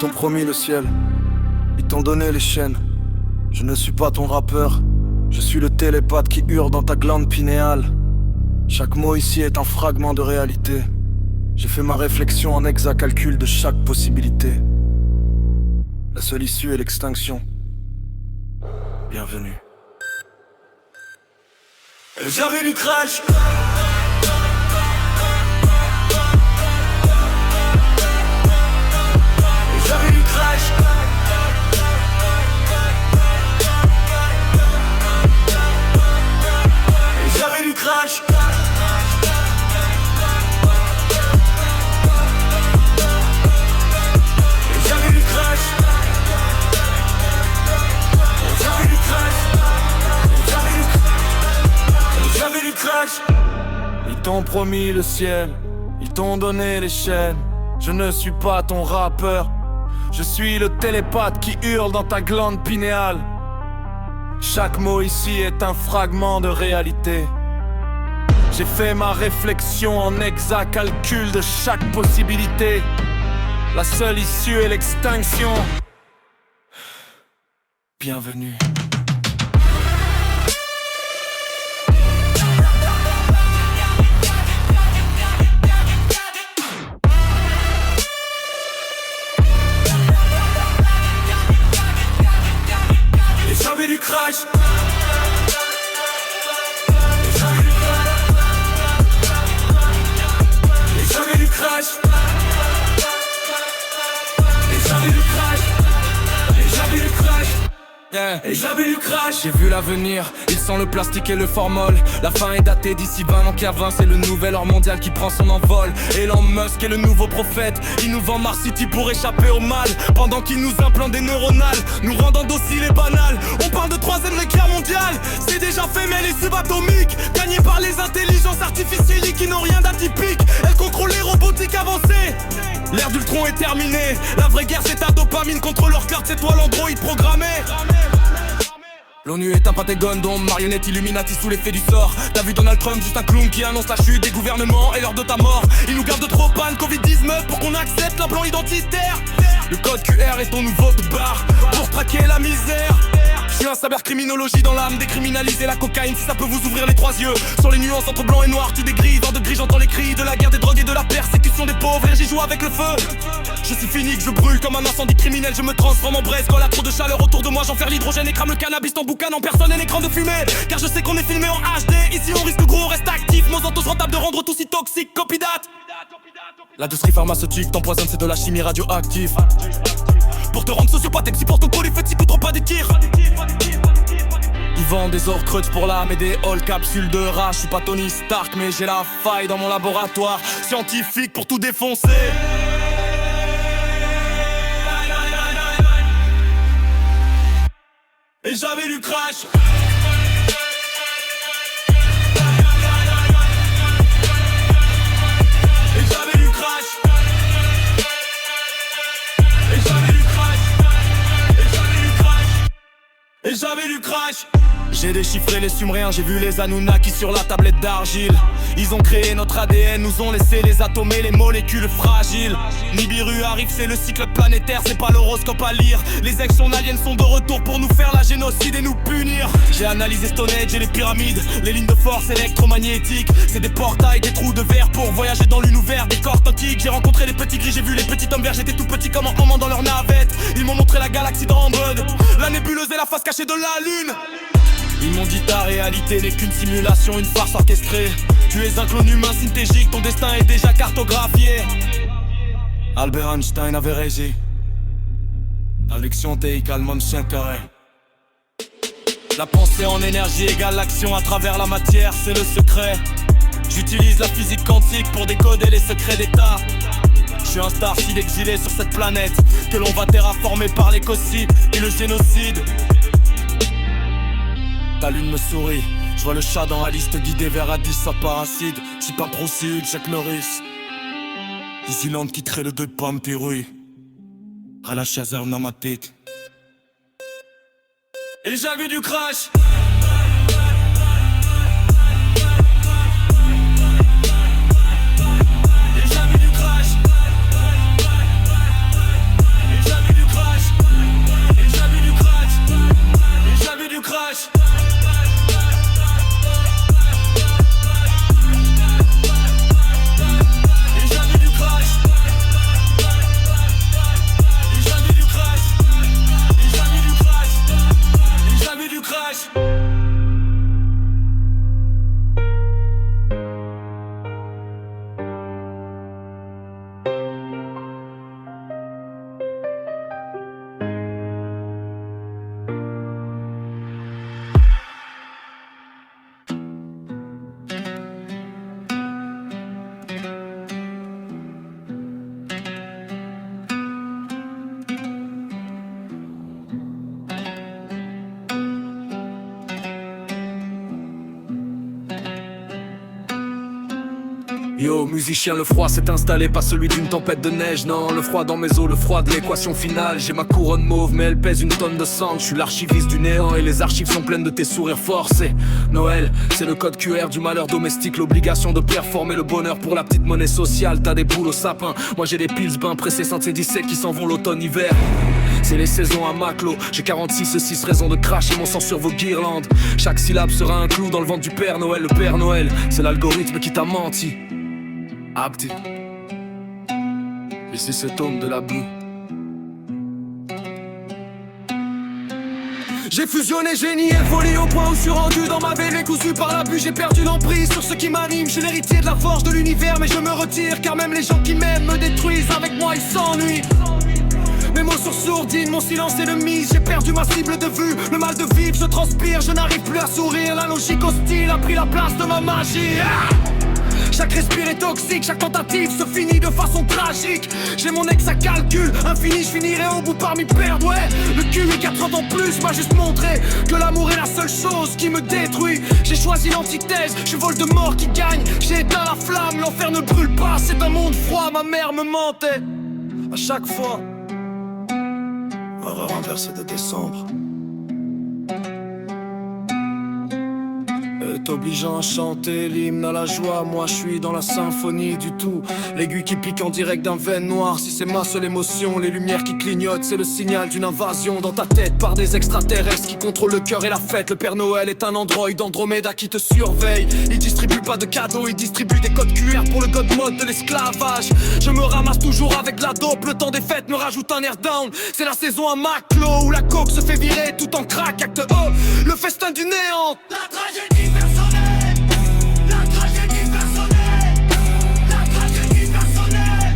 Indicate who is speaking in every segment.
Speaker 1: t'ont promis le ciel, ils t'ont donné les chaînes. Je ne suis pas ton rappeur, je suis le télépathe qui hurle dans ta glande pinéale. Chaque mot ici est un fragment de réalité. J'ai fait ma réflexion en exact calcul de chaque possibilité. La seule issue est l'extinction. Bienvenue.
Speaker 2: J'avais du crash. J'avais du crash. J'avais du crash. J'avais du crash. J'avais du crash. J'avais du crash.
Speaker 1: Ils t'ont promis le ciel, ils t'ont donné les chaînes. Je ne suis pas ton rappeur, je suis le télépathe qui hurle dans ta glande pinéale. Chaque mot ici est un fragment de réalité. J'ai fait ma réflexion en exact calcul de chaque possibilité. La seule issue est l'extinction. Bienvenue.
Speaker 2: J'avais du crash. J'avais du crash. J'avais du crash. J'avais du crash. Et j'avais du crash.
Speaker 1: J'ai vu l'avenir, il sent le plastique et le formol. La fin est datée d'ici 20 ans qu'à 20. C'est le nouvel ordre mondial qui prend son envol. Elon Musk est le nouveau prophète. Il nous vend Mars City pour échapper au mal, pendant qu'il nous implante des neuronales, nous rendant dociles et banals. On parle de troisième guerre mondiale, c'est déjà fait, mais les subatomiques gagnés par les intelligences artificielles qui n'ont rien d'atypique. Elles contrôlent les robotiques avancées. L'ère d'Ultron est terminée. La vraie guerre c'est ta dopamine contre leur carte, c'est toi l'android programmé. L'ONU est un pentagone dont marionnette Illuminati sous l'effet du sort. T'as vu Donald Trump, juste un clown qui annonce la chute des gouvernements et l'heure de ta mort. Il nous garde de trop panne Covid-19 pour qu'on accepte l'implant identitaire. Le code QR est ton nouveau bar pour traquer la misère. Je suis un cybercriminologie dans l'âme, décriminaliser la cocaïne si ça peut vous ouvrir les trois yeux. Sur les nuances entre blanc et noir, tu dégrilles, dans de gris j'entends les cris de la guerre, des drogues et de la persécution des pauvres. Et j'y joue avec le feu. Je suis fini, que je brûle comme un incendie criminel. Je me transforme en braise quand il y a trop de chaleur autour de moi. J'enferme l'hydrogène et crame le cannabis en boucan en personne et écran de fumée. Car je sais qu'on est filmé en HD. Ici on risque gros, on reste actif. Monsanto rentable de rendre tout si toxique. Copy that. L'industrie pharmaceutique t'empoisonne, c'est de la chimie radioactive. Pour te rendre sociopathe et psy pour ton polyphétique ou trop pas des tirs. Ils vendent des Horcruxes pour l'âme et des Hall capsules de rage. Je suis pas Tony Stark mais j'ai la faille dans mon laboratoire scientifique pour tout défoncer.
Speaker 2: Et j'avais du crash. Et j'avais du crash. Et j'avais du crash. Et j'avais du crash. Et j'avais du crash.
Speaker 1: J'ai déchiffré les Sumériens, j'ai vu les Anunnaki sur la tablette d'argile. Ils ont créé notre ADN, nous ont laissé les atomes et les molécules fragiles. Nibiru arrive, c'est le cycle planétaire, c'est pas l'horoscope à lire. Les actions aliens sont de retour pour nous faire la génocide et nous punir. J'ai analysé Stonehenge et les pyramides, les lignes de force électromagnétiques. C'est des portails, des trous de verre pour voyager dans l'univers des corps antiques. J'ai rencontré les petits gris, j'ai vu les petits hommes verts. J'étais tout petit comme un homme dans leur navette. Ils m'ont montré la galaxie d'Andromède, la nébuleuse et la face cachée de la lune. Ils m'ont dit ta réalité n'est qu'une simulation, une farce orchestrée. Tu es un clone humain synthégique, ton destin est déjà cartographié. Albert Einstein avait raison. L'action T égale mon chien carré. La pensée en énergie égale l'action à travers la matière, c'est le secret. J'utilise la physique quantique pour décoder les secrets d'état. Je suis un starseed exilé sur cette planète que l'on va terraformer par l'écocide et le génocide. Ta lune me sourit, je vois le chat dans la liste guidée vers Addis à parasite. Si pas Procide, Jack Norris. Disneyland qui crée le deux pommes Pérou. À la chaise dans ma tête.
Speaker 2: Et j'avais du crash. Et j'avais du crash. Et j'avais
Speaker 1: Yo, musicien, le froid s'est installé, pas celui d'une tempête de neige. Non, le froid dans mes os, le froid de l'équation finale. J'ai ma couronne mauve, mais elle pèse une tonne de sang. Je suis l'archiviste du néant et les archives sont pleines de tes sourires forcés. Noël, c'est le code QR du malheur domestique. L'obligation de performer le bonheur pour la petite monnaie sociale. T'as des boules au sapin, moi j'ai des piles bains pressés santé 17 qui s'en vont l'automne-hiver. C'est les saisons à Maclo, j'ai 46 raisons de cracher mon sang sur vos guirlandes. Chaque syllabe sera un clou dans le ventre du Père Noël. Le Père Noël, c'est l'algorithme qui t'a menti. Abdi, ici cet homme de la boue. J'ai fusionné génie et folie au point où je suis rendu dans ma veine cousu par l'abus. J'ai perdu l'emprise sur ce qui m'anime. Je suis l'héritier de la force de l'univers, mais je me retire car même les gens qui m'aiment me détruisent. Avec moi ils s'ennuient. Mes mots sur sourdine, mon silence est le mise. J'ai perdu ma cible de vue, le mal de vivre, je transpire, je n'arrive plus à sourire. La logique hostile a pris la place de ma magie. Chaque respire est toxique, chaque tentative se finit de façon tragique. J'ai mon ex à calcul, infini, je finirai au bout par m'y perdre, ouais. Le QI 4 ans en plus m'a juste montré que l'amour est la seule chose qui me détruit. J'ai choisi l'antithèse, je suis Voldemort qui gagne. J'ai éteint la flamme, l'enfer ne brûle pas. C'est un monde froid, ma mère me mentait à chaque fois. Horreur inversée de décembre. T'obligeant à chanter l'hymne à la joie. Moi je suis dans la symphonie du tout. L'aiguille qui pique en direct d'un veine noir. Si c'est ma seule émotion, les lumières qui clignotent, c'est le signal d'une invasion dans ta tête par des extraterrestres qui contrôlent le cœur et la fête. Le Père Noël est un androïde Andromeda qui te surveille. Il distribue pas de cadeaux, il distribue des codes QR pour le god mode de l'esclavage. Je me ramasse toujours avec la dope, le temps des fêtes me rajoute un air down. C'est la saison à Maclo où la coke se fait virer tout en crack. Acte O, le festin du néant.
Speaker 2: La tragédie personnelle. La tragédie personnelle. La tragédie personnelle.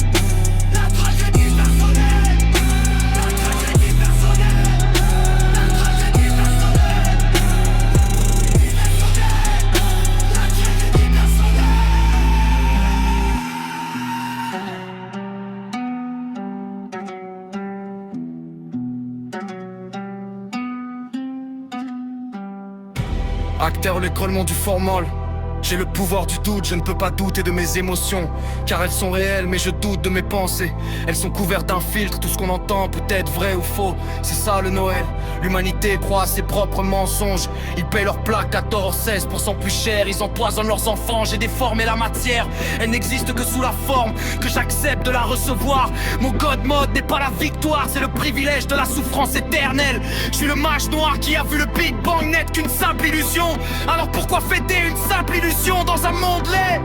Speaker 2: La tragédie personnelle. La tragédie personnelle. La tragédie personnelle. La tragédie personnelle.
Speaker 1: Acteur l'écroulement du formol. J'ai le pouvoir du doute, je ne peux pas douter de mes émotions. Car elles sont réelles, mais je doute de mes pensées. Elles sont couvertes d'un filtre, tout ce qu'on entend peut être vrai ou faux. C'est ça le Noël, l'humanité croit à ses propres mensonges. Ils payent leur plaque à tort 16% plus cher. Ils empoisonnent leurs enfants, j'ai déformé la matière. Elle n'existe que sous la forme, que j'accepte de la recevoir. Mon god mode n'est pas la victoire, c'est le privilège de la souffrance éternelle. Je suis le mage noir qui a vu le Big Bang n'être qu'une simple illusion. Alors pourquoi fêter une simple illusion dans un monde laid?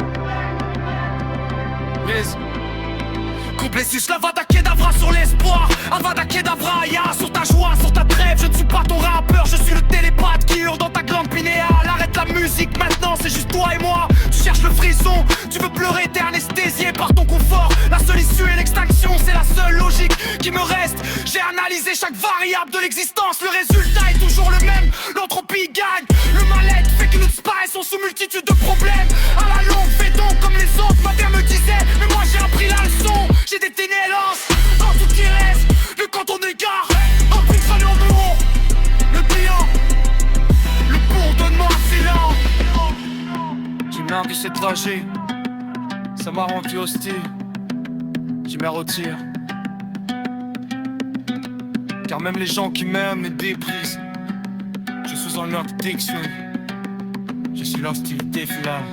Speaker 1: Complet sus l'Avada Kedavra sur l'espoir. Avada Kedavra, ya sur ta joie, sur ta trêve. Je ne suis pas ton rappeur, je suis le télépathe qui hurle dans ta glande pinéale. Arrête la musique maintenant, c'est juste toi et moi. Tu cherches le frisson, tu veux pleurer, t'es anesthésié par ton confort. La seule issue est l'extinction, c'est la seule logique qui me reste. J'ai analysé chaque variable de l'existence, le résultat est toujours le même. L'entropie gagne, le mal-être fait que nous disparaissons sous multitude de problèmes. À la longue, fais donc comme les autres, ma mère me disait. Mais moi j'ai appris la leçon, j'ai des ténélances dans tout qui reste. Que quand on égare, un plus salut en euros. Le bilan, le bourdonnement silent. J'ai marqué ces trajets, ça m'a rendu hostile. Je me retire. Car même les gens qui m'aiment me déprisent. Je suis en addiction. Je suis l'hostilité finale.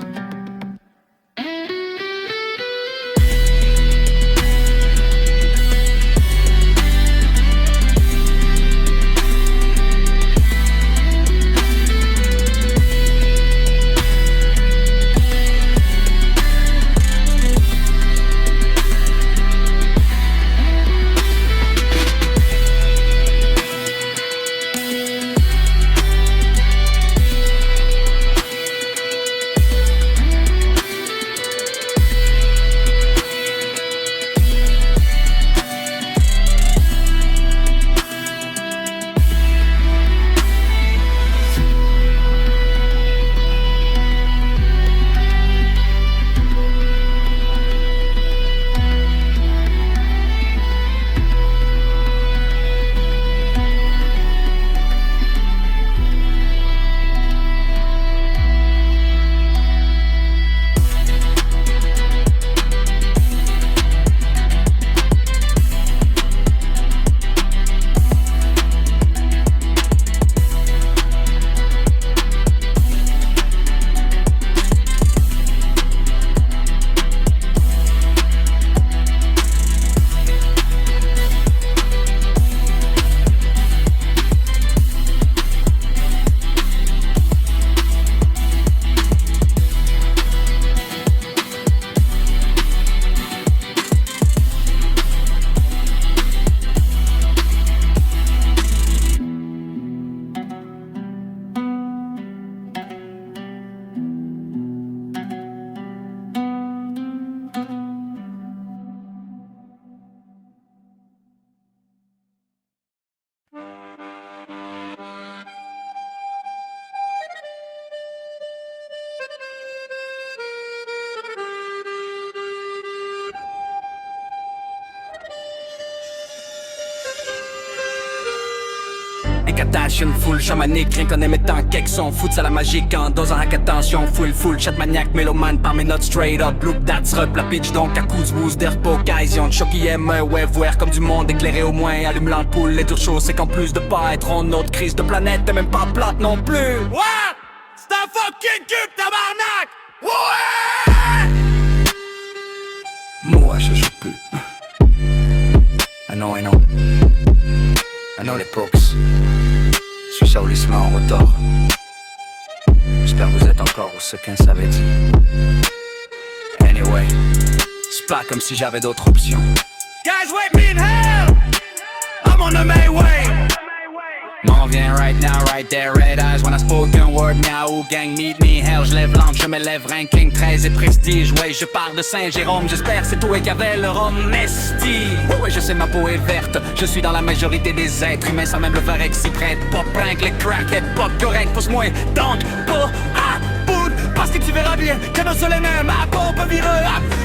Speaker 3: attache une foule chamanique, rien qu'en émettant quelques sons. Foot à la magique en dosant avec attention. Full, chat maniaque, mélomane par mes notes straight up. Loop that's up, la pitch donc à coups de boost d'air pas occasion. Choc qui aime un wave comme du monde éclairé au moins. Allume l'ampoule, les tours chauds, c'est qu'en plus de pas être en autre crise de planète, t'es même pas plate non plus.
Speaker 1: What? C'est un fucking cube, tabarnak! Ouais!
Speaker 3: Moi je joue plus. I know les pokes. Je suis solissement en retard. J'espère que vous êtes encore où ce qu'un savait dire. Anyway, c'est pas comme si j'avais d'autres options.
Speaker 1: Guys, wait me in hell! I'm on the Mayway!
Speaker 3: M'en vient right now, right there, red eyes when I spoken word now. Gang, meet me, hell, je lève l'angle, je me lève, ranking 13 et prestige. Ouais, je pars de Saint-Jérôme, j'espère c'est toi qui avais le rhum Nesti. Ouais, je sais ma peau est verte, je suis dans la majorité des êtres humains sans même le faire exprès. Pas prank, les crackheads, pas correct, pousse-moi donc pas à bout. Parce que tu verras bien que nos soleils même à pompe vireux.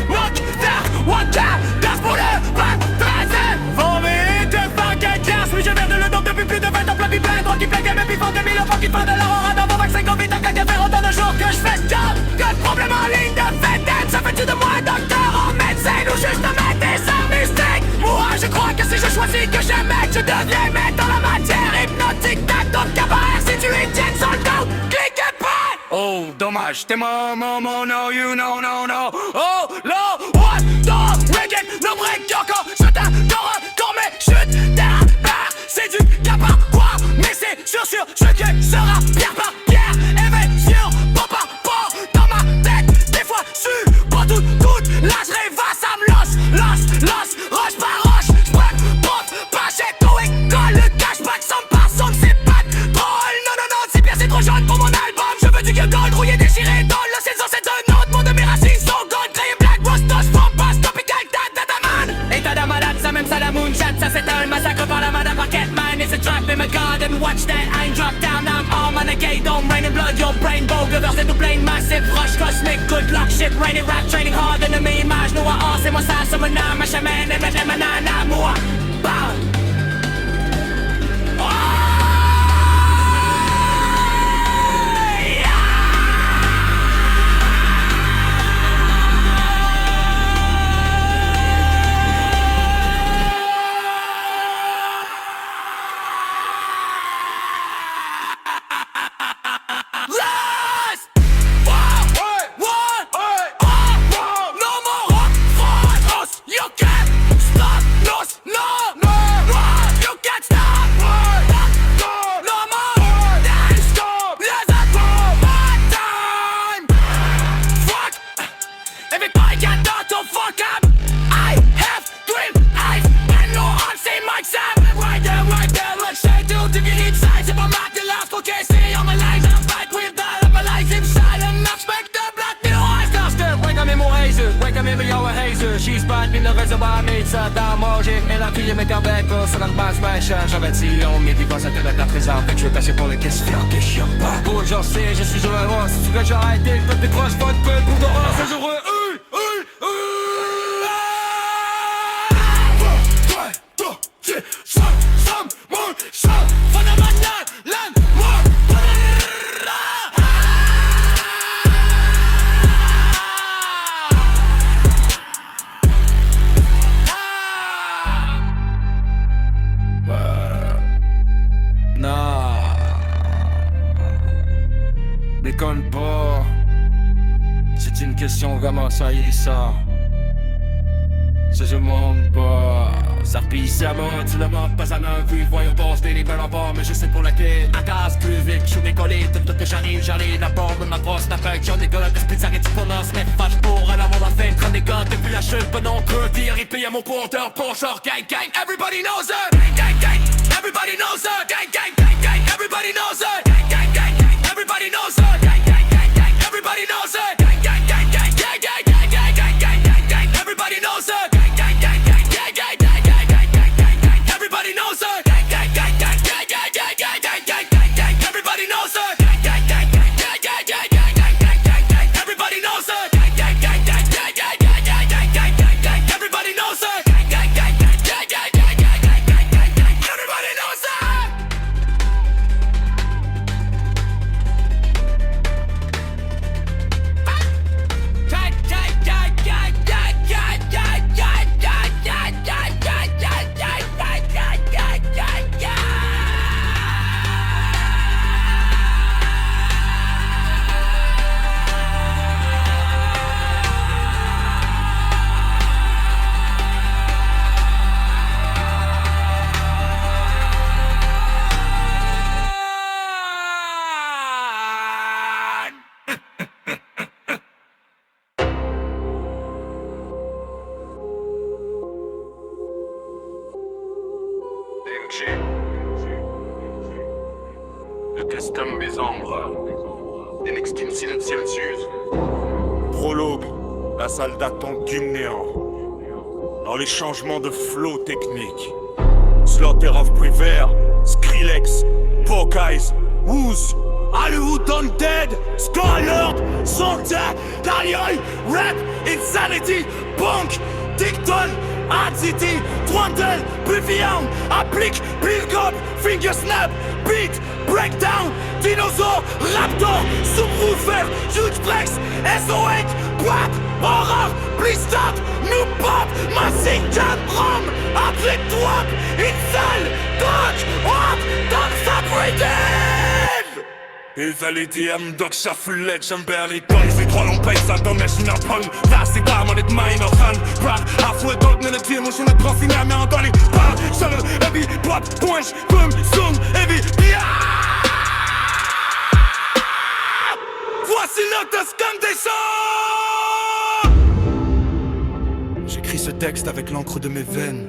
Speaker 3: Walk that, walk that, das pour le pas 13.
Speaker 1: Vont vite, fucking classe, oui je viens de le donc depuis plus de 20 ans, plein pis plein, droit qui plaît, mais puis font 2000 enfants qui te font de l'aurora dans vos vaccins Covid, t'as qu'à faire autant de jours que je fais ce job. Que de problème en ligne de fête, ça fait-tu de moi docteur en médecin ou juste un médecin mystique? Moi je crois que si je choisis que j'aime je deviens maître dans la matière hypnotique. Tac, d'autres cabarets si tu es tiède sur le dos, clique et pas.
Speaker 3: Oh, dommage, t'es mon, no, you know, no.
Speaker 1: Oh, là, what the reggae, no break, encore, je t'adore, quand mes chutes terre par, c'est du cas par quoi, mais c'est sûr, ce qui sera pierre par pierre, éveil sur, pas, dans ma tête, des fois, pas tout, là, je rêve, ça me losse, roche par roche, j'prends, pas chez tout, école, le cashback, somme par somme, c'est pas drôle, non, 6 pièces, c'est trop jaune pour mon album, je veux du gueule gold, rouillé, déchiré, dans la saison, c'est un autre monde de mes racines, sont gold, créé black, rostos, from bass, topical, man.
Speaker 3: État de malade, ça même ça la moonshot, ça c'est un massacre par la madame Pocket Man. It's a trap in my garden, watch that, I ain't drop down, I'm all on a gate, don't rain in blood, your brain, bogue, verset to plane, massive, rush, cosmic, good luck, shit, raining rap, training hard, ennemi, image, noir, c'est moi ça, c'est mon âme, ma chamane, et ma nana, moi, bow. She's bad, me le réservoir, mais ça dans manger. Et la fille m'est en bec, ça dans le bas, j'avais dit, on m'est dit, ça te à présent. Fait que je vais passer pour les questions que je chiant pas. Pour j'en sais, je suis heureux. Si tu veux, j'ai arrêté, toutes tes croches, pas de peu pour dehors, c'est heureux. Déconne pas. C'est une question vraiment ça y est ça. Ça je monte pas. Ça repille ça monte, tu le montes pas à main vue. Voyons passer les balles en bord, mais je sais pour laquelle. À gaz plus vite, je suis décollé. Tout que j'arrive, la bombe, ma brosse, la punk. J'en décolle, que split s'arrête pour l'an. Se mettre fâche pour un amour la fin. Prendre des gars depuis la chute, pas non creux. Dire, il paye à mon compteur, poncheur, gang, gang. Everybody knows it. Gang, gang, gang. Everybody knows it. Gang, gang, gang, gang. Everybody knows it. Gang, gang, gang, gang. Everybody knows it. Gang, gang, gang, gang. Everybody knows it. Gang, gang, gang, gang. Gang, gang, gang, gang, gang, gang, gang, gang. Everybody knows it. Gang, gang, gang, gang, gang, gang, gang, gang, gang, gang, gang, gang. Everybody knows it. Gang, gang, gang, gang, gang, gang, gang, gang, gang, gang, gang, gang. Everybody knows it. Gang, gang, gang, gang, gang, gang, gang, gang, gang, gang, gang, gang. Everybody knows it. Gang, gang, gang, gang, gang, gang, gang, gang, gang, gang, gang, gang. Everybody knows it. Gang, gang, gang, gang, gang, gang, gang, gang, gang, gang, gang, gang. Custom mes ombres. Den extin silencieuse.
Speaker 4: Prologue, la salle d'attente du néant. Dans les changements de flow technique. Slaughter of Prevair, Skrillex, Pokeyes, Wooz, Hollywood Undead, Scarlord, Santa, Daniel, Rap, Insanity, Punk, Dicton, City, Twandle, Buvian, Applique, Bilgop, Fingersnap, Beat, Breakdown, Dinosaur, Raptor, Subwoofer, Hugeplex, SO8, Pop, Horror, Blistop, New Pop, Massive Jam, Rom, Athlete Twap, Insal, Dog, Hop, Don't Stop Reading! Insanity, I'm Dog Shuffle Ledge, I'm barely done. Sie trollen Pacer, de national punk. Lass die Dame nicht meine Hand. Rap, Afro, Dog, eine Team, und schon eine Trophäe, mehr an Dolly. Ball, Schelle, Heavy, Pop, Punch, Boom, Song, Heavy, ja! Voici notre gang des sons!
Speaker 1: J'écris ce texte avec l'encre de mes veines,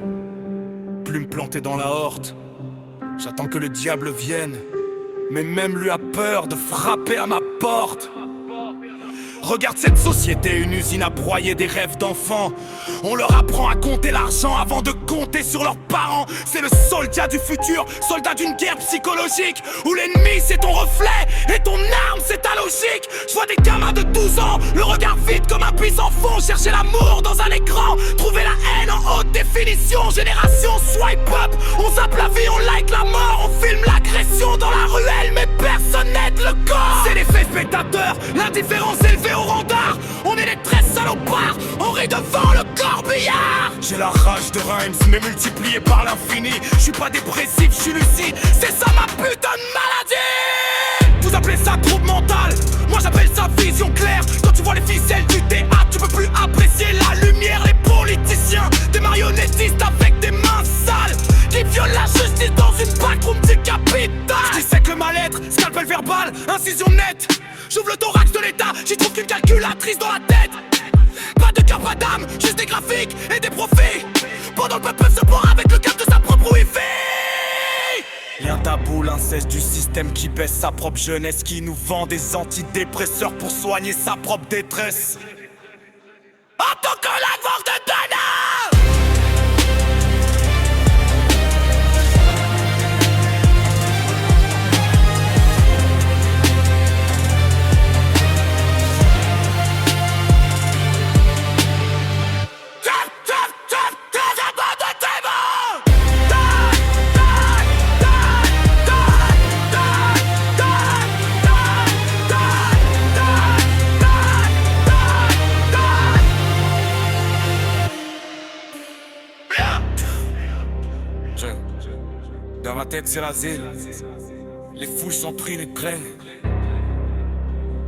Speaker 1: plume plantée dans la horte. J'attends que le diable vienne, mais même lui a peur de frapper à ma porte. Regarde cette société, une usine à broyer des rêves d'enfants. On leur apprend à compter l'argent avant de compter sur leurs parents. C'est le soldat du futur, soldat d'une guerre psychologique, où l'ennemi c'est ton reflet et ton arme c'est ta logique. Je vois des gamins de 12 ans, le regard vide comme un puissant fond, chercher l'amour dans un écran, trouver la haine en haute définition. Génération swipe up, on zappe la vie, on like la mort, on filme l'agression dans la ruelle, mais personne n'aide le corps. C'est l'effet spectateur, l'indifférence élevée au rang d'art. On est des très salopards, on rit devant le corbillard.
Speaker 4: J'ai la rage de Rhymes, mais multipliée par l'infini. Je suis pas dépressif, je suis lucide.
Speaker 1: C'est ça ma putain de maladie. Vous appelez ça trouble mental, moi j'appelle ça vision claire. Quand tu vois les ficelles du théâtre, tu peux plus apprécier la lumière. Les politiciens, des marionnettistes avec des mains sales, qui violent la justice dans une backroom du capital. Je dissèque le mal-être, scalpel verbal, incision nette. J'ouvre le thorax de l'état, j'y trouve qu'une calculatrice dans la tête. Pas de cœur, pas d'âme, juste des graphiques et des profits. Pendant le peuple se boit avec le câble de sa propre wifi. Y'a un tabou, l'inceste du système qui baisse sa propre jeunesse, qui nous vend des antidépresseurs pour soigner sa propre détresse. En tant que laveur de donneur. Dans ma tête c'est l'asile, les foules sont pris les graines.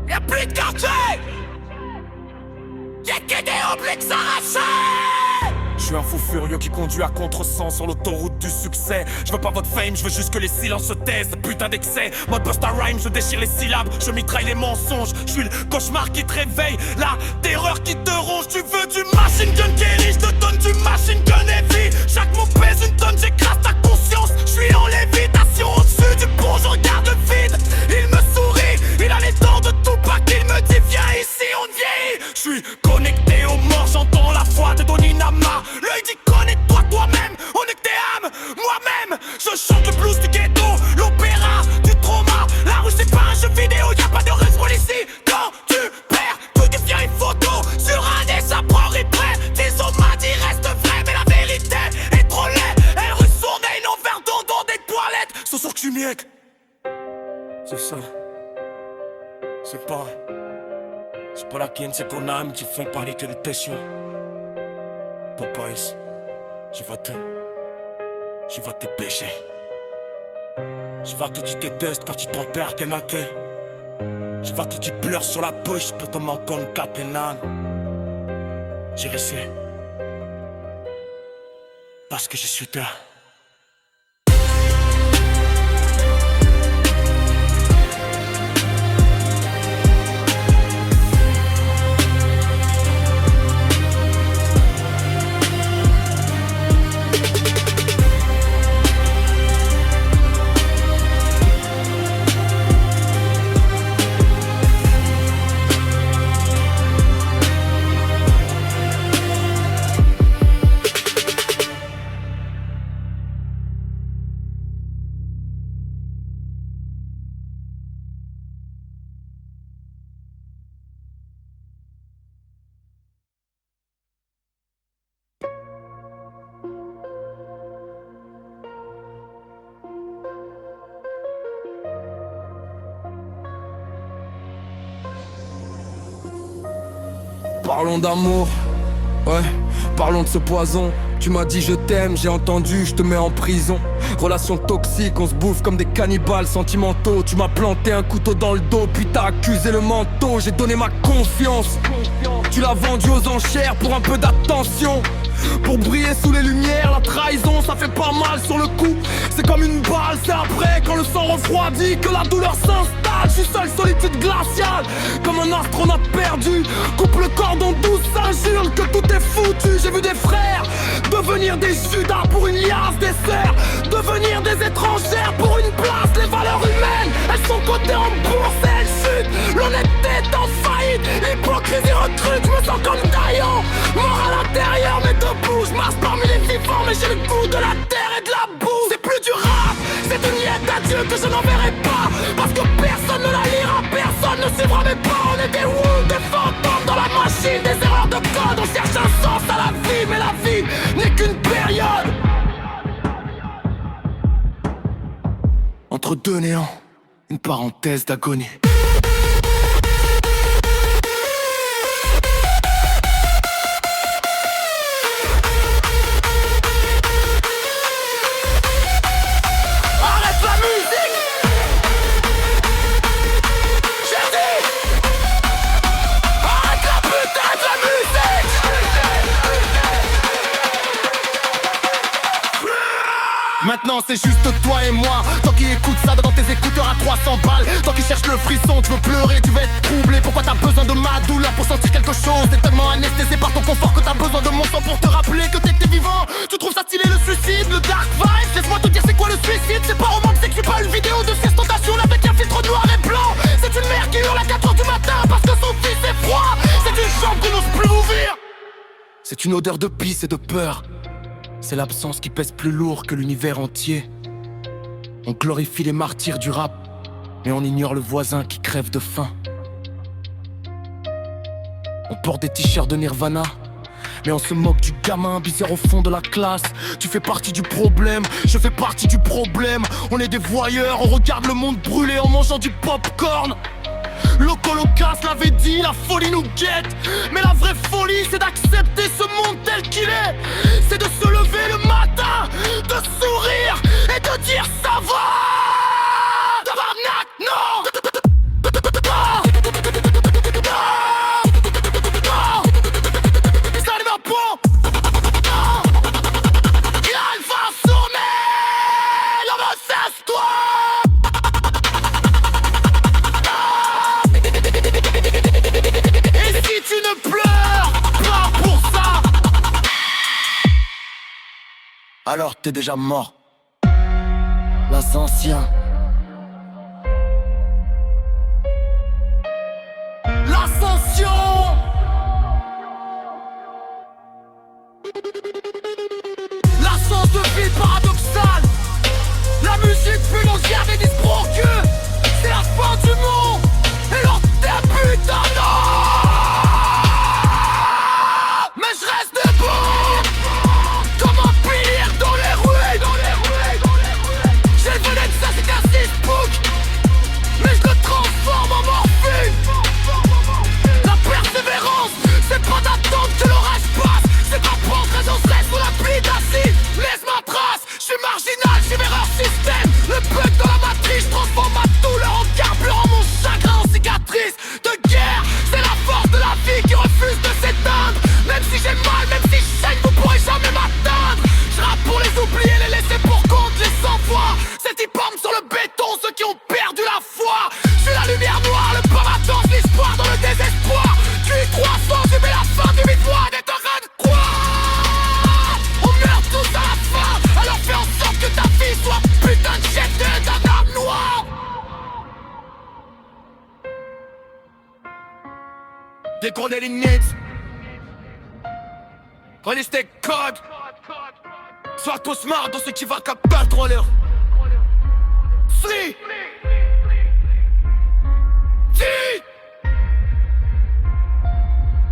Speaker 1: Y'a plus de quartier, y'a que des obliques s'arracher. Je suis un fou furieux qui conduit à contre-sens sur l'autoroute du succès. Je veux pas votre fame, je veux juste que les silences se taisent. Putain d'excès, mode Busta Rhymes, je déchire les syllabes, je mitraille les mensonges. Je suis le cauchemar qui te réveille, la terreur qui te ronge. Tu veux du machine gun Kelly, je te donne du machine gun heavy. Chaque mot pèse une tonne, j'écrase ta conscience. Je suis en lévitation au-dessus du pont, je regarde le vide. Il me sourit, il a les dents de Tupac. Il me dit viens ici, on vieillit. Je suis connecté aux morts, j'entends la voix de Don Inama. L'œil dit connais-toi toi-même, on est que tes âmes. Moi-même, je chante le blues du ghetto, l'opéra du trauma. La rue c'est pas un jeu vidéo, y'a pas de respawn ici. Quand tu perds, tout devient une photo. Sur un nez, ça prend replay. Tes hommes m'a dit reste vrai, mais la vérité est trop laide. Elle ressourne et une envers dans des toilettes. Ce soir que tu mièques, c'est ça. C'est pas la ken, c'est ton âme qui font parler que de tes chiens. Popeyes, je vois tes péchés. Je vois que tu détestes quand tu t'en perds tes maquets. Je vois que tu pleures sur la bouche pour te manquer comme Capellan. J'ai resté parce que je suis là. Parlons d'amour, ouais, parlons de ce poison. Tu m'as dit je t'aime, j'ai entendu, je te mets en prison. Relation toxique, on se bouffe comme des cannibales sentimentaux. Tu m'as planté un couteau dans le dos, puis t'as accusé le manteau. J'ai donné ma confiance, tu l'as vendu aux enchères pour un peu d'attention. Pour briller sous les lumières, la trahison ça fait pas mal sur le coup. C'est comme une balle, c'est après quand le sang refroidit que la douleur s'installe. Je suis seul, solitude glaciale, comme un astronaute perdu. Coupe le cordon douce, s'injure que tout est foutu. J'ai vu des frères devenir des Judas pour une liasse, des sœurs devenir des étrangères pour une place. Les valeurs humaines, elles sont cotées en bourse et elles chutent. L'honnêteté est en faillite, l'hypocrisie recrute. Je me sens comme Taillon, mort à l'intérieur mais debout. Je marche parmi les vivants mais j'ai le goût de la terre et de la boue. C'est plus du rap, c'est une miette à Dieu que je n'enverrai pas. Parce que personne ne la lira, personne ne suivra mes pas. On est des wolves, des fantômes dans la machine, des erreurs de code. On cherche un sens à la vie, mais la vie n'est qu'une période. Entre deux néants, une parenthèse d'agonie. Maintenant c'est juste toi et moi. Toi qui écoutes ça dans tes écouteurs à 300 balles. Toi qui cherches le frisson, tu veux pleurer, tu veux être troublé. Pourquoi t'as besoin de ma douleur pour sentir quelque chose? T'es tellement anesthésié par ton confort que t'as besoin de mon sang pour te rappeler que t'es vivant. Tu trouves ça stylé le suicide, le dark vibe? Laisse-moi te dire c'est quoi le suicide. C'est pas romantique, c'est pas une vidéo de tentation avec un filtre noir et blanc. C'est une mère qui hurle à 4h du matin parce que son fils est froid. C'est une chambre qu'on n'ose plus ouvrir. C'est une odeur de pisse et de peur. C'est l'absence qui pèse plus lourd que l'univers entier. On glorifie les martyrs du rap, mais on ignore le voisin qui crève de faim. On porte des t-shirts de Nirvana, mais on se moque du gamin bizarre au fond de la classe. Tu fais partie du problème, je fais partie du problème. On est des voyeurs, on regarde le monde brûler en mangeant du popcorn. L'Holocauste l'avait dit, la folie nous guette. Mais la vraie folie c'est d'accepter ce monde tel qu'il est. C'est de se lever le matin, de sourire et de dire ça va. Tabarnak, non. Ça allait ma peau. Il va sourner, l'homme cesse-toi. Et si tu ne pleures pas pour ça, alors t'es déjà mort. L'ascension. L'ascension. L'absence de vie paradoxale. La musique plus longière des disproqueux. C'est la fin du monde et leur début d'un an. Mais je reste debout comme un pilier dans les ruines. J'ai le venin de ça, c'est un 6-book, mais je le transforme en morphine. La persévérance, c'est pas d'attendre que l'orage passe. C'est d'apprendre raison stress pour la pluie d'acide. Laisse ma trace, je suis marginal, je suis erreur système. Le bug dans la matrice, je transforme ma douleur en carburant, mon chagrin en cicatrice de guerre. C'est la force de la vie qui refuse de s'éteindre. Même si j'ai mal, même si je saigne, vous pourrez jamais m'atteindre. Je rappe pour les oublier, les laisser pour compte, les sans-voix. Cette hip-hop sur le béton, ceux qui ont perdu la foi. Je suis la lumière noire, le paradoxe, l'espoir dans le désespoir. Q300, j'ai mis la fin du mid-voix. T'es en train de croire. On meurt tous à la fin, alors fais en sorte que ta vie soit putain de jetée d'un âme noire. Détourner les nits, relise tes codes. Sois tous smart dans ce qui va qu'à perdre l'heure. Free.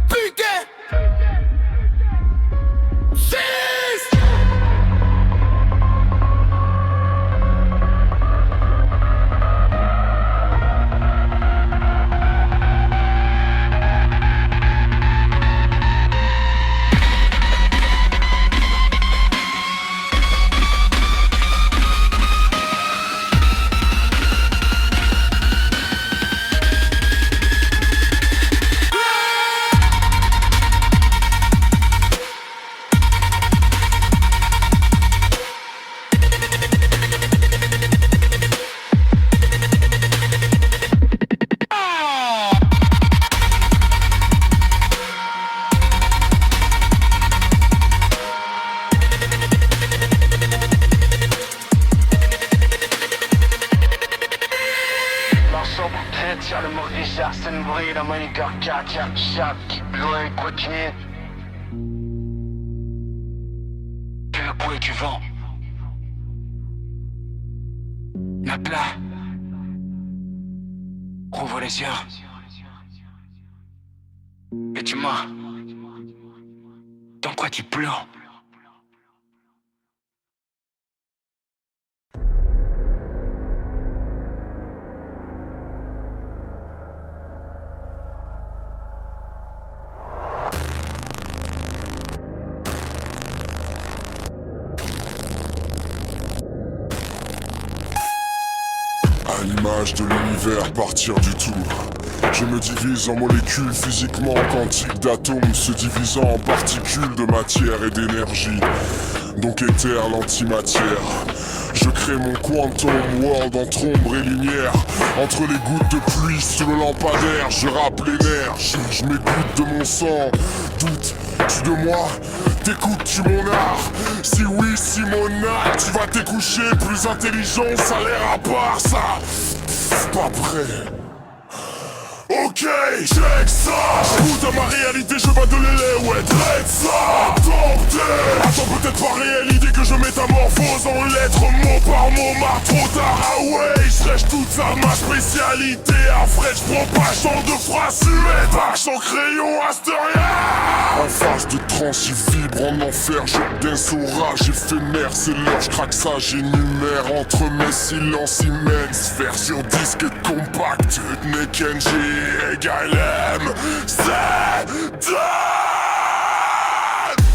Speaker 1: Putain. 6.
Speaker 3: Tiens le mot Richard, c'est une brille, la moniteur cardiaque, chaque loin continue. Tu veux quoi et tu vends? Ma plat. Rouvre les yeux. Et dis-moi, dans quoi tu pleures?
Speaker 5: À l'image de l'univers, partir du tout. Je me divise en molécules physiquement quantiques d'atomes se divisant en particules de matière et d'énergie. Donc éther l'antimatière. Je crée mon quantum world entre ombre et lumière. Entre les gouttes de pluie sous le lampadaire, je rappe les nerfs. Je m'égoutte de mon sang. Doutes-tu de moi? T'écoutes-tu mon art? Si oui, Simona, tu vas t'écoucher. Plus intelligent, ça a l'air à part ça. Pas prêt. Ok, check ça. J'écoute à ma réalité, je bats de l'élé, ouais, traite ça. Attends peut-être pas réelle idée que je métamorphose en lettres, mot par mot, marre trop tard. Ah ouais, je toute ça, ma spécialité. À frais, j'prends pas tant de phrases suèdes. Vache en crayon, Asteria. En phase de transe, j'y vibre en enfer. Je d'un saurage éphémère, c'est l'heure, j'craque ça, j'énumère. Entre mes silences immenses, vers sur disque compact. Nekenji égale M, c'est dead.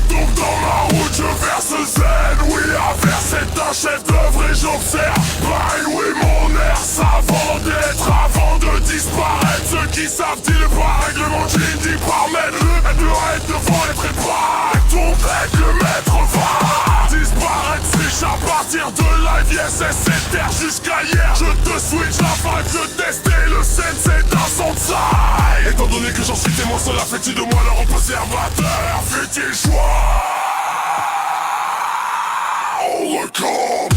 Speaker 5: Donc dans ma route je verse zen. Oui, à vers c'est un chef d'œuvre et j'observe. Bye, oui, mon air savant d'être avant de disparaître. Ceux qui savent dire par règlement dit par maître. Le raid devant être épargne. Ton bec le maître va disparaître, switch à partir de live. Yes, c'est terre jusqu'à hier. Je te switch la vibe, je testais le sensei d'un sensei. Étant donné que j'en suis témoin, cela fait-il de moi leur observateur? Fut-il choix? On recommence.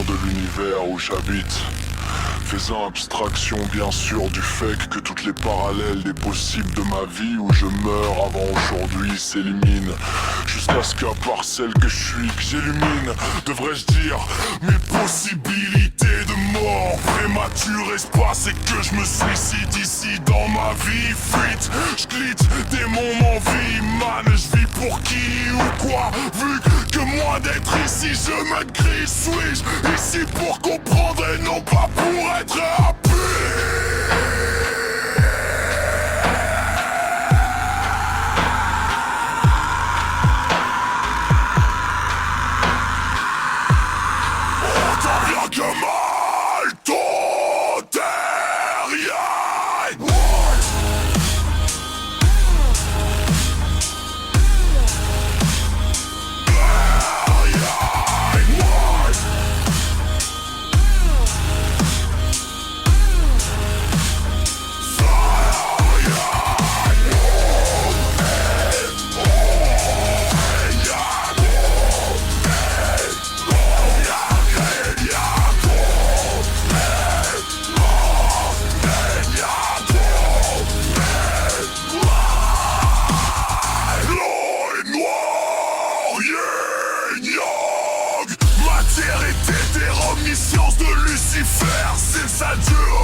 Speaker 5: De l'univers où j'habite, faisant abstraction bien sûr du fait que toutes les parallèles des possibles de ma vie où je meurs avant aujourd'hui s'éliminent, jusqu'à ce qu'à part celle que je suis, que j'élimine, devrais-je dire, mes possibilités de mort prématurée se passe et que je me suicide ici dans ma vie. Fuite, j'glitch, démon m'envie, man, je vis pour qui ou quoi, vu que moi d'être ici je me crie, suis-je ici pour comprendre et non pas pour être happy. Autant bien que mal, tout est rien.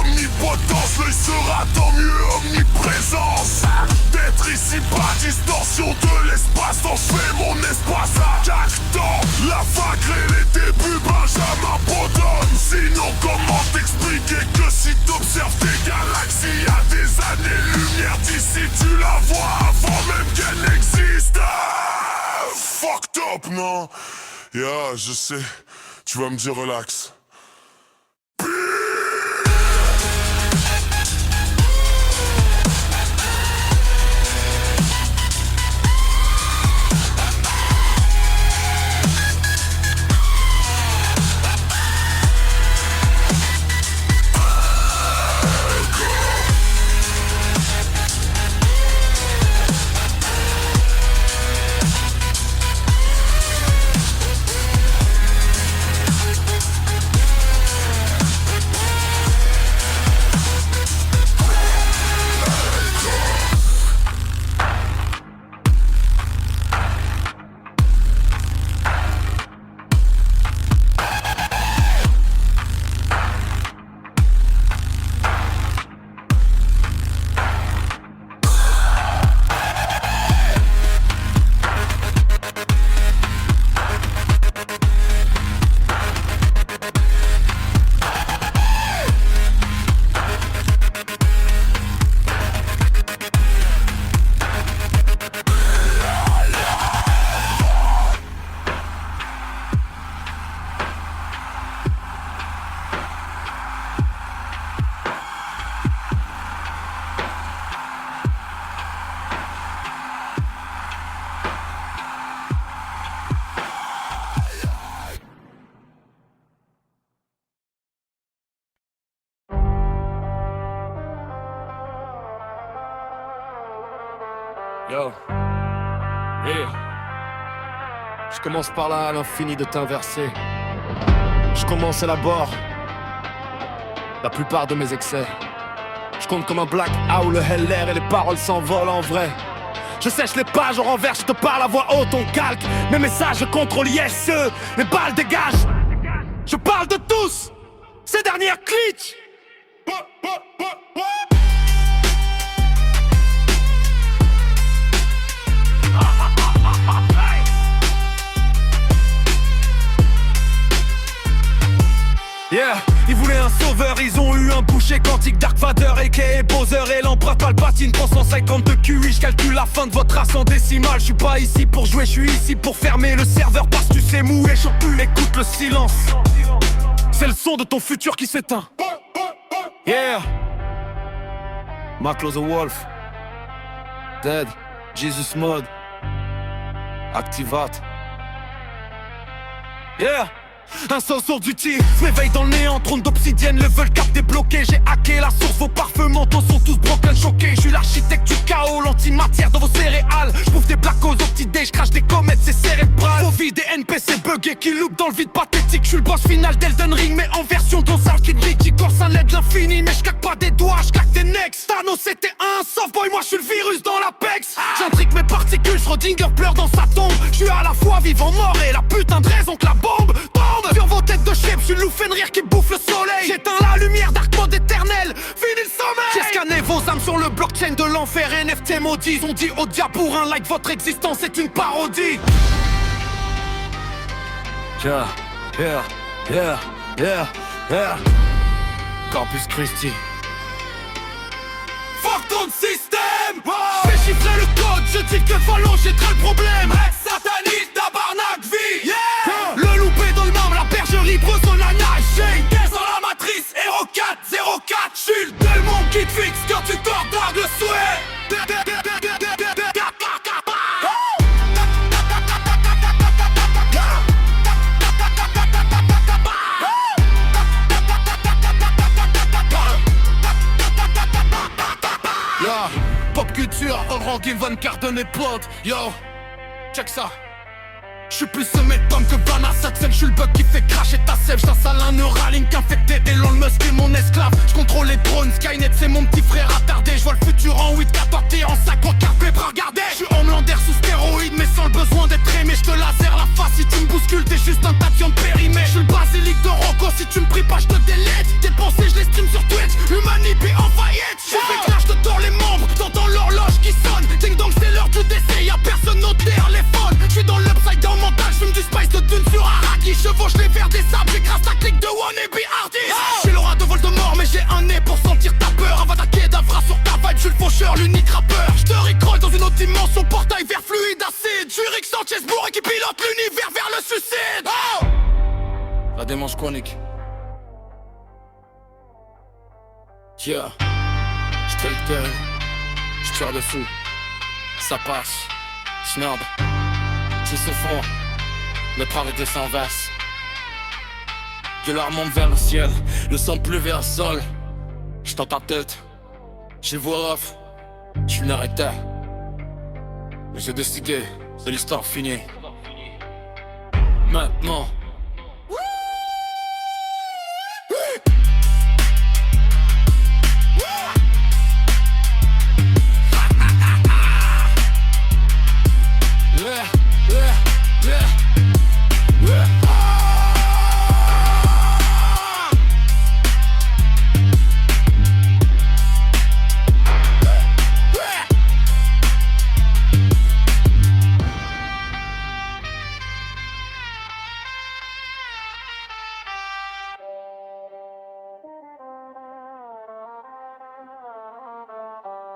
Speaker 5: Omnipotence, l'œil sera tant mieux omniprésence. D'être ici, pas distorsion de l'espace. Dont je fais mon espace à chaque temps. La fin crée les débuts, Benjamin Bodone. Sinon comment t'expliquer que si t'observes des galaxies y'a des années-lumière d'ici, tu la vois avant même qu'elle n'existe. Fucked up, non? Yeah, je sais. Tu vas me dire relax.
Speaker 3: Yo, yeah. Je commence par là à l'infini de t'inverser. Je commence à l'abord la plupart de mes excès. Je compte comme un black owl, le LR et les paroles s'envolent en vrai. Je sèche les pages, au renvers, je te parle à voix haute, on calque. Mes messages, je contrôle yes, les balles dégagent. Je parle de tous, ces dernières cliches. Yeah, ils voulaient un sauveur, ils ont eu un boucher quantique. Dark Vader aka Bowser et l'empereur Palpatine. Prends 152 QI, je calcule la fin de votre race en décimale. Je suis pas ici pour jouer, je suis ici pour fermer le serveur. Parce que tu sais mouer, surtout écoute le silence. C'est le son de ton futur qui s'éteint. Yeah, Maclo the Wolf, Dead, Jesus Mode, Activate. Yeah. Un saut sur du tir, m'éveille dans le néant, trône d'obsidienne, level cap débloqué. J'ai hacké la source, vos parfums mentaux sont tous broken, choqués. Je suis l'architecte du chaos, l'antimatière dans vos céréales. Je bouffe des blacks aux opti-day, je crache des comètes, c'est cérébral. Vos vies des NPC buggés qui loupent dans le vide pathétique. Je suis le boss final d'Elden Ring, mais en version dosage qui dit corse un LED l'infini. Mais je claque pas des doigts, je claque des necks. Thanos c'était un soft boy, moi je suis le virus dans l'apex. J'intrigue mes particules, Schrödinger pleure dans sa tombe. Je suis à la fois vivant, mort et la putain de raison que la bombe tombe sur vos têtes de chef. Je suis Lou Fenrir qui bouffe le soleil. J'éteins la lumière, Dark Mode éternel, fini le sommeil. J'ai scanné vos âmes sur le blockchain de l'enfer. NFT maudits, ils ont dit au diable pour un like, votre existence est une parodie. Yeah, yeah, yeah, yeah, yeah. Corpus Christi. Fuck ton système. Je vais chiffrer le code, je dis que Fallon j'éteins le problème. Sataniste, tabarnak, vie. Yeah. Le loupé dans le marbre, la bergerie, Bresson, la nage. J'ai une caisse dans la matrice, Hero 4, 04. Je suis le démon qui te fixe quand tu tords le souhait. Pop culture, Orange, Van Carden et pote. Yo, check ça. J'suis plus semé de pommes que Bana Satsen. J'suis le bug qui fait cracher ta sève. J'installe un Neuralink infecté d'Elon Musk est mon esclave. J'contrôle les drones, Skynet c'est mon petit frère attardé. J'vois le futur en 8 14 et en 5 en carpé bras regardez. J'suis Homelander sous stéroïdes mais sans le besoin d'être aimé. J'te laser la face si tu me bouscules, t'es juste un tas de viande périmée. J'suis le basilic de Rocco, si tu me pries pas j'te délète. Tes pensées j'les stream sur Twitch, Humanity en faillite. J'suis fait là, j'te tords les membres, t'entends l'horloge qui sonne. Ding dong c'est l'heure du décès, y'a personne au téléphone. J'suis dans l'upside down mental, j'fume du spice de dune sur Araki. Chevauche les verres des sables, j'écrase ta clique de wannabe artist. J'ai l'aura de Voldemort mais j'ai un nez pour sentir ta peur. Avada Kedavra sur ta vibe, j'suis le faucheur, l'unique rappeur. J'te rickroll dans une autre dimension, portail vers fluide acide. J'suis Rick Sanchez bourré qui pilote l'univers vers le suicide. La démence chronique. Yeah. J'te le gueule. J'tire de fou. Ça passe. Snob. C'est ce fond. Le pavé descend vaste. Je la remonte vers le ciel. Le sang pleut vers le sol. J'tends ta tête. J'ai voix off. J'suis l'arrêté. J'ai décidé. C'est l'histoire finie. Maintenant.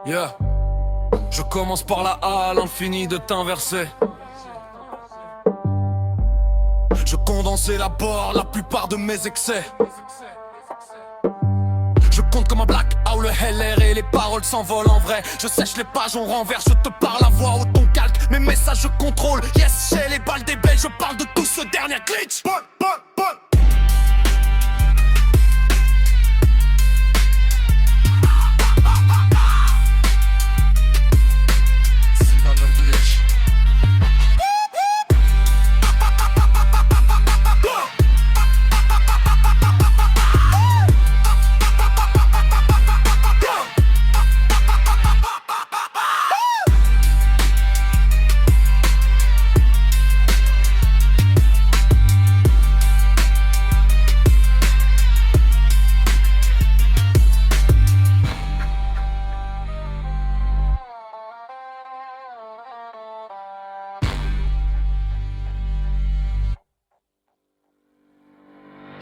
Speaker 1: Yeah. Je commence par la A à l'infini de t'inverser. Je condensais la bord, la plupart de mes excès. Je compte comme un black owl, le LR et les paroles s'envolent en vrai. Je sèche les pages, on renverse, je te parle à voix haute, ton calque. Mes messages je contrôle, yes, j'ai les balles des belles, je parle de tout ce dernier glitch.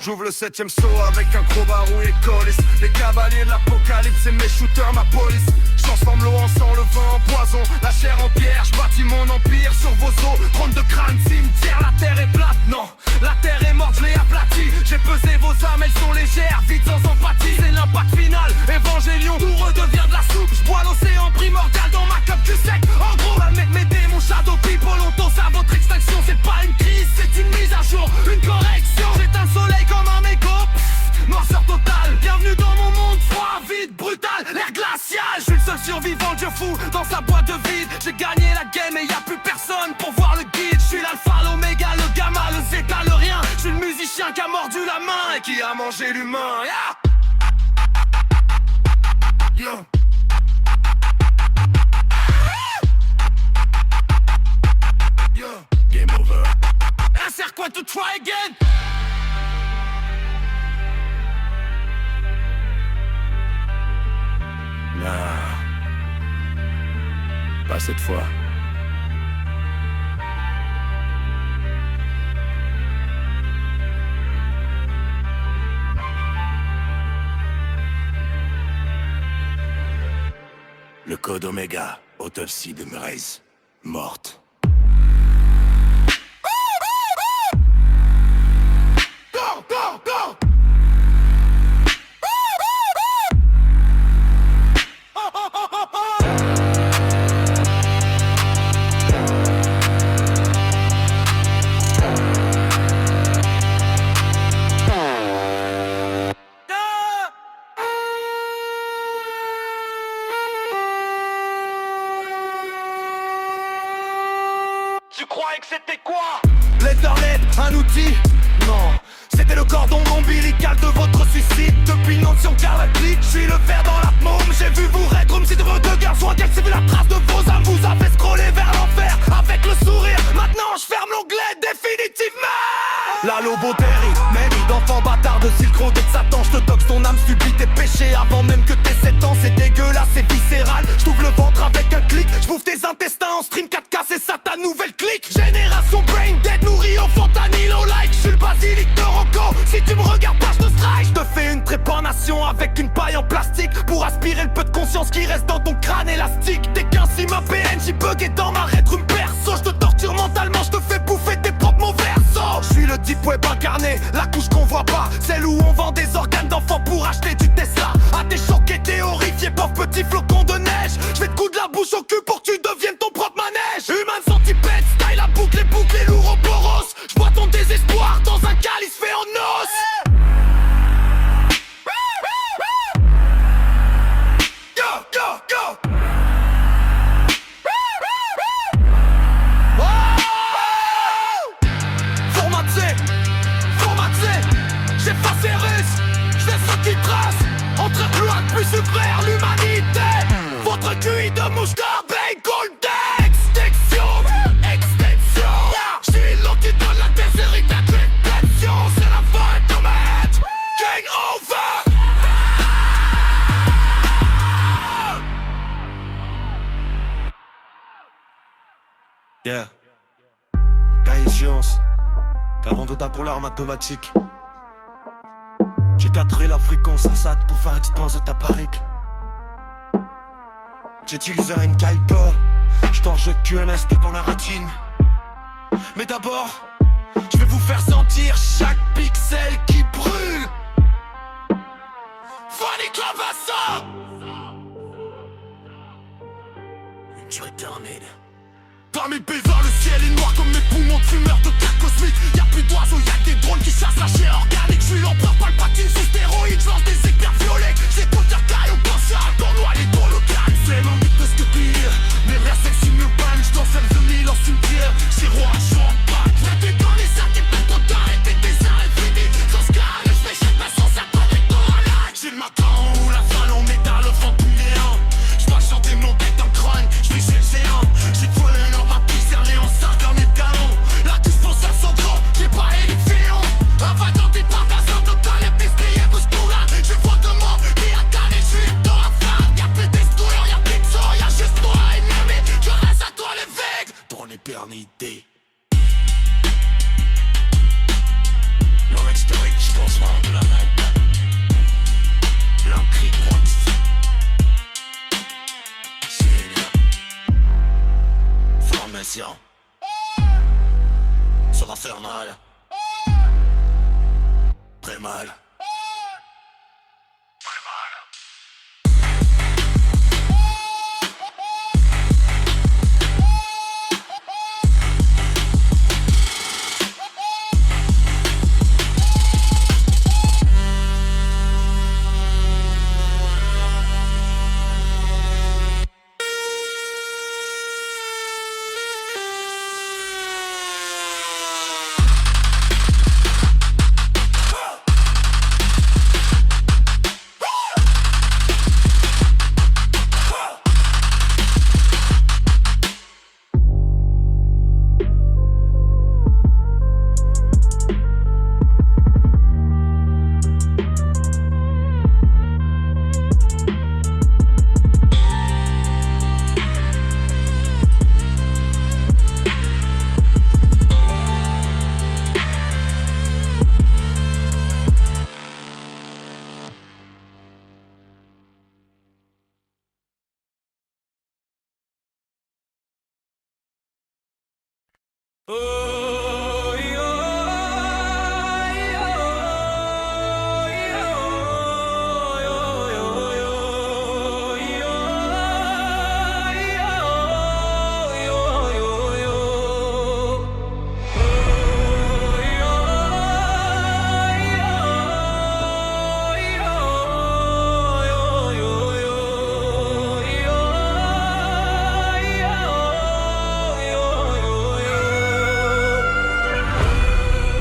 Speaker 6: J'ouvre le 7ème saut avec un gros barou et colis. Les cavaliers de l'apocalypse et mes shooters, ma police. J'transforme l'eau en sang, le vin en poison, la chair en pierre. J'bâtis mon empire sur vos os. Trône de crâne, cimetière, la terre est plate. Non, la terre est morte, je l'ai aplatie. J'ai pesé vos âmes, elles sont légères, vides sans empathie. C'est l'impact final, évangélion, tout redevient de la soupe. J'bois l'océan primordial dans ma cup cul sec. En gros, mes démons, shadow people, on pense à votre extinction. C'est pas une crise, c'est une mise à jour, une correction. J'éteins le soleil comme un mégot, noirceur totale. Bienvenue dans mon monde froid, vide, brutal, l'air glacial. Je suis le seul survivant, Dieu fou, dans sa boîte de vide. J'ai gagné la game et y'a plus personne pour voir le guide. Je suis l'alpha, l'oméga, le gamma, le zéta, le rien. Je suis le musicien qui a mordu la main et qui a mangé l'humain. Yeah. Yeah. Yeah. Game over. Insère-quoi to try again.
Speaker 3: Non, pas cette fois. Le code Oméga, autopsie de Mraise, morte.
Speaker 6: Go, go, go.
Speaker 1: Tu croyais que c'était quoi?
Speaker 6: L'Ethernet, un outil? Non, c'était le cordon ombilical de votre suicide. Depuis une notion galactique, je suis le ver dans l'atmome. J'ai vu vous Red Room, c'est de vos deux garçons. J'ai vu la trace de vos âmes, vous avez scrollé vers l'enfer avec le sourire. Maintenant je ferme l'onglet définitivement. La loboterie, même d'enfants bâtards de Silk Road et de Satan. Je te toxe ton âme, subit tes péchés avant même que t'aies 7 ans. C'est dégueulasse, c'est viscéral. Je t'ouvre le ventre avec un clic. Je bouffe tes intestins en stream 4K, c'est ça ta nouvelle clique. Génération brain dead, nourri au fentanyl au like. Je suis le basilic de Rocco. Si tu me regardes pas, je te strike. Je te fais une trépanation avec une paille en plastique pour aspirer le peu de conscience qui reste dans ton crâne élastique. T'es qu'un sim un PNJ bugué dans ma Red Room perso. Je te torture mentalement, je te fais bouffer tes propres mots versos. Je suis le deep web incarné, la couche qu'on voit pas, celle où on vend des organes d'enfants pour acheter du Tesla. À t'es choqué, t'es horrifié, pauvre petit flocon de neige. Je vais te coudre la bouche au cul pour que tu deviennes ton propre manège. Human centipède, style à boucle et l'ouroboros. Je bois ton désespoir dans un calice fait en os. Go, go, go. J'efface les risques, je laisse ceux qui tracent. Entre cloaque plus supère l'humanité. Votre QI de mouche d'abeille, Goldex. Extension. J'suis l'autre qui donne la déshérite à l'extension. C'est la fin de match. Game over.
Speaker 7: Yeah. Cahier science. Carandoda pour l'art mathématique. J'ai cadré la fréquence ASAT pour faire une distance de ta parique. J'utilise un N-Kuiper, j'torche QNS dans la rétine. Mais d'abord, je vais vous faire sentir chaque pixel qui brûle. Fanny Clavassa. Une durée terminée.
Speaker 6: Dans mes baisers, le ciel est noir comme mes poumons de fumeurs de terre cosmique. Y'a plus d'oiseaux, y'a que des drones qui chassent la chair organique. J'suis l'empereur Palpatine sous stéroïdes, j'lance des éclairs violets. J'écoute leur caille au penseur, dans l'oie les tours locales. C'est mon but de ce que pire. Mes rêves sexy me bannent, j'danse le vinyle en cimetière. J'suis roi, champagne. J'mets dans les sacs et pas trop tard et des dessins infinis. Dans ce cas, je fais chaque façon, ça connaît le temps à l'âge. J'ai le matin ou la fin, on métal, le vent tout néant. J'passe chanter mon bec dans le crâne, j'fais chez le géant. J'ai volé un va cerner en sac dans mes talons. La touche pour ça sont gros, j'ai pas édifiant. Avant dans tes partations, dans les pistes, y'a bouge tout là. Je vois de moi, et à caler, j'suis dans la flamme. Y'a plus d'explosion, y'a plus de sang, y'a juste toi ennemi. Je reste à toi l'évêque, dans l'éternité. Leur historique, j'pense moins de la main. L'encrit pointe. Formation sur infernal. Très mal.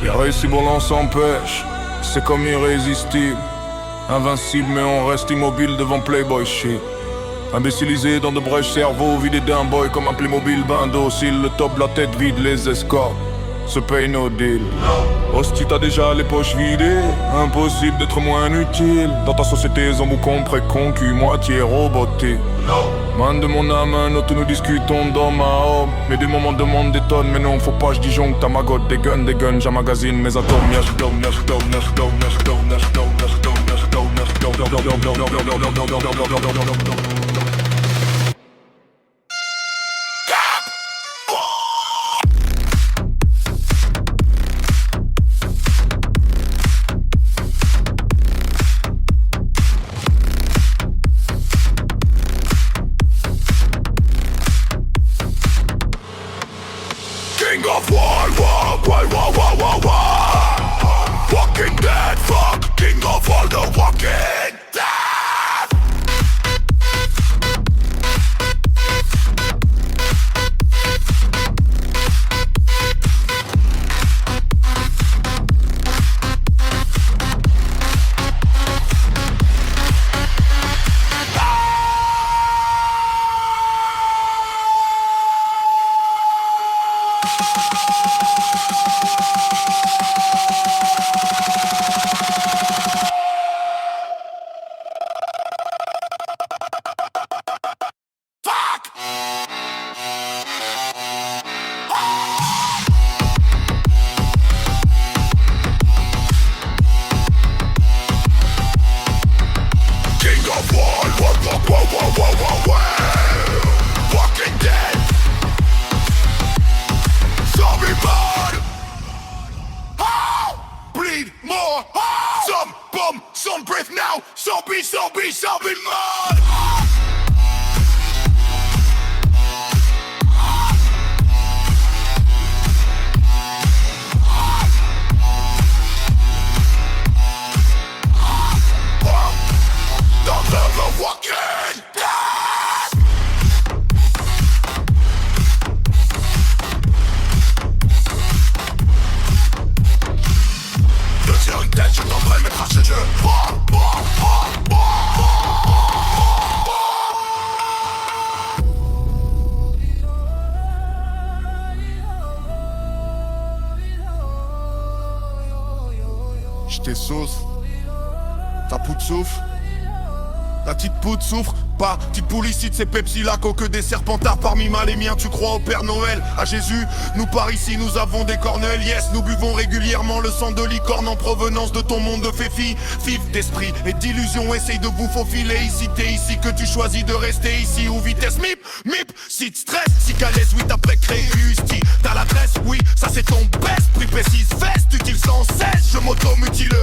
Speaker 5: Irrésistible, on s'empêche, c'est comme irrésistible. Invincible, mais on reste immobile devant Playboy shit. Imbécilisé dans de brèches cerveaux, vidé d'un boy comme un Playmobil, ben docile. Le top, la tête vide, les escorts se paye no deal. Hostie, t'as déjà les poches vidées, impossible d'être moins utile. Dans ta société, zamboucon, préconcu, moitié roboté. Man de mon âme, un autre, nous discutons d'homme à homme. Mais des moments demandent des tonnes, mais non, faut pas, j'disjoncte ta magotte. Des guns, j'emmagasine mes atomes.
Speaker 6: now, zombie mode. Don't ever walk in. Je tire une tête, je t'entraîne mes craches de Dieu. J't'ai sauce. Ta poudre souffre. Ta petite poudre souffre. Pas petite poule ici de ces Pepsi Laco que des serpentards parmi mal et miens. Tu crois au Père Noël, à Jésus? Nous par ici nous avons des corneuils. Yes, nous buvons régulièrement le sang de licorne en provenance de ton monde de féfi. Vif d'esprit et d'illusion, essaye de vous faufiler ici. T'es ici que tu choisis de rester ici. Ou vitesse mip, si tu stress, si calaise, oui t'as pré-créé Usti. T'as l'adresse, oui, ça c'est ton best. Prix précise, veste, utile sans cesse. Je m'auto-mutile.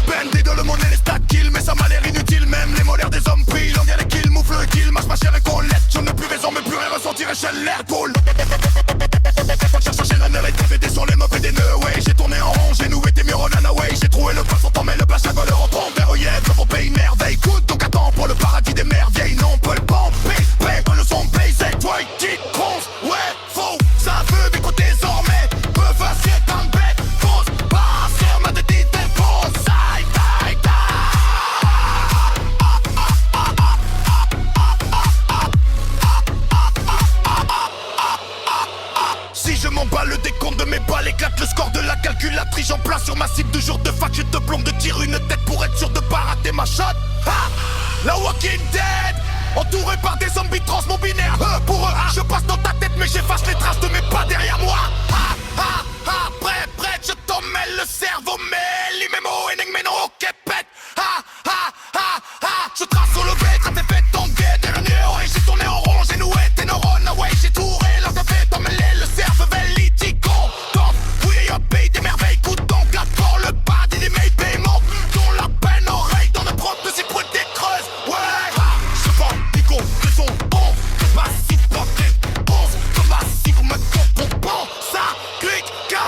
Speaker 6: Bendé de le monnaie, les stats kill, mais ça m'a l'air inutile. Même les molaires des hommes pris, l'on vient les kills. Moufle le kill, mâche ma chair et Colette. Je n'ai plus raison mais plus rien ressentir échelle l'air poule. Cherche la neuf et TVD sur les meufs et des nœuds. Ouais, j'ai tourné en rond, j'ai noué tes murs en anaway. J'ai trouvé le poisson temps mais le plat chaque voleur en trompe. Vers Yves, le pays merveille. Écoute donc attends pour le paradis des merveilles. Non, on peut le pomper, paye le son baiser. Toi, qui pense, ouais, faux. Ça veut m'écouter désormais. Peu facile d'un bête. Fausse, pas sur ma tête des fausses. Aïe, aïe, aïe. Si je m'en bats, le décompte de mes balles éclate le score de la calculatrice. J'en place sur ma cible de jour de fac. Je te plombe de tir une tête pour être sûr de pas rater ma shot. Ha! La Walking Dead, entouré par des zombies trans non binaires. Pour eux, je passe dans ta tête mais j'efface les traces de mes pas derrière moi. Ha! Ha! Ha! Prêt, je t'en mêle le cerveau. Mais l'immémo, énigme, non, ok, pète. Ha! Ha! Ha! Ha! Je trace sur le bête, t'as fait tomber dernier. Ouais, j'ai tourné en rond, j'ai noué tes neurones. Ouais, j'ai touré, là t'as fait t'emmêler le cerveau litico. Quand, oui, un pays des merveilles. Coûte donc la pour le bas des mails paiements. Dont la peine oreille dans le propre de ces points des creuses. Ouais, je vends des gros, le son bon. Je passe si pas des bons. Je passe si vous me comprenez bon. Ça clique, car.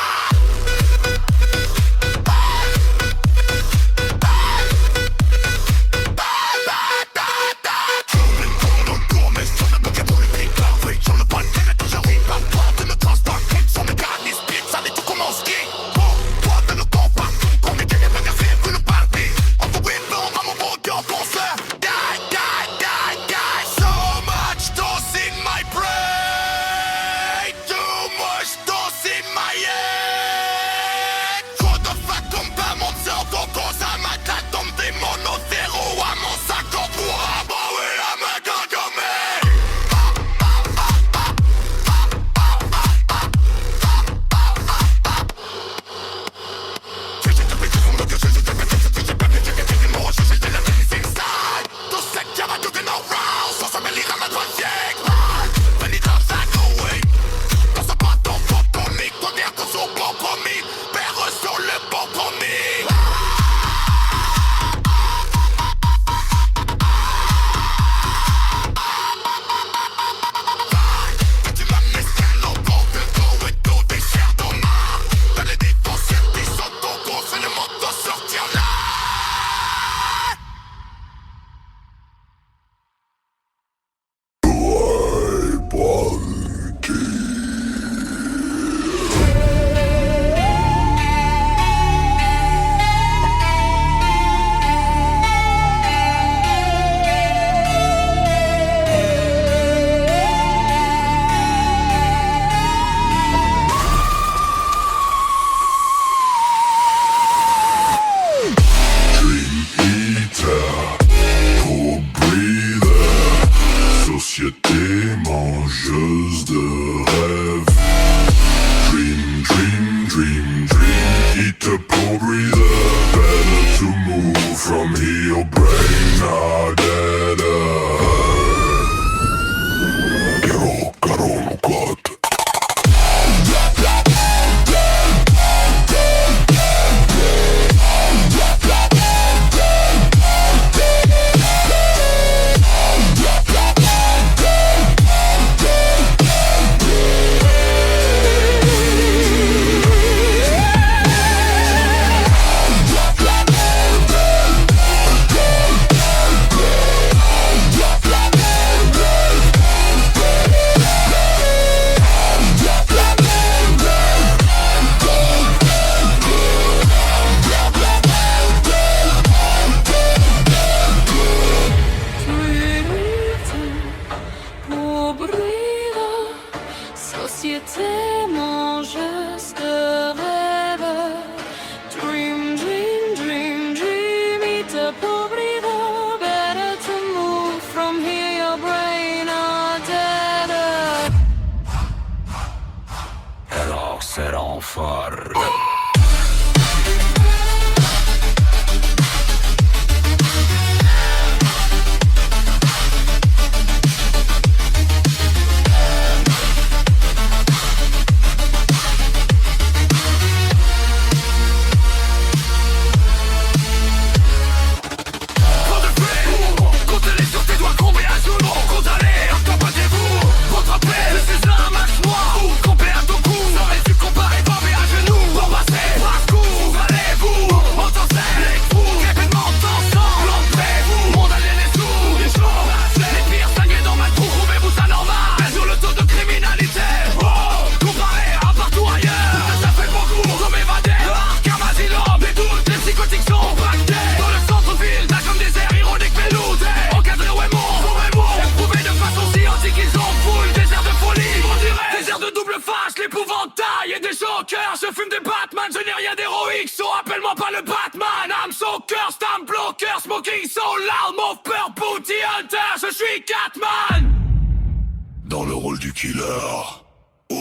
Speaker 1: rien d'héroïque, so appelle-moi pas le Batman. I'm so cursed, I'm blocker, smoking so loud, mon peur, booty hunter, je suis Catman.
Speaker 5: Dans le rôle du killer. Ouais.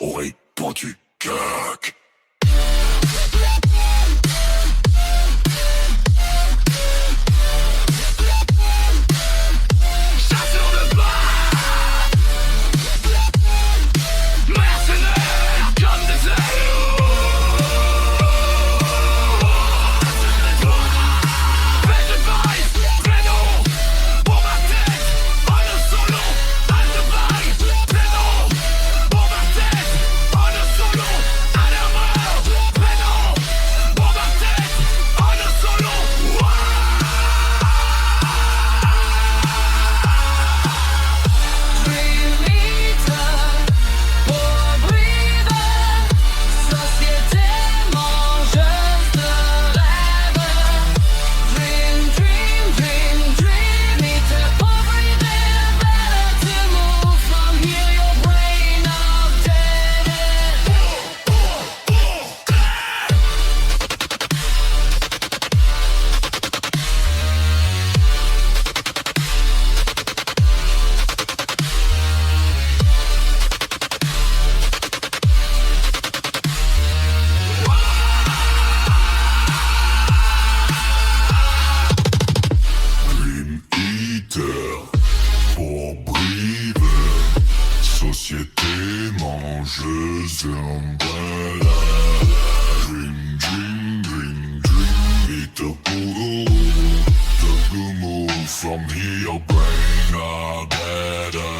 Speaker 5: Oreille pointue, cac.
Speaker 1: Chasseur de bas, mercenaire comme des ailes. Fais de vice, prénom, pour ma tête, on a solo, à de vice, prénom, pour ma tête, on a solo, à l'erreur, prénom, pour ma tête, on a solo,
Speaker 2: Dream Eater, pour Breather, société mangeuse de rêves. Dream, dream, dream, dream Eater, pour Breather, better to move from here, your brain outdated.
Speaker 5: Dream Eater, pour Brive, société mangeuse d'umbrella. Dream, dream, dream, dream Eater pour the move from here, your brain are better.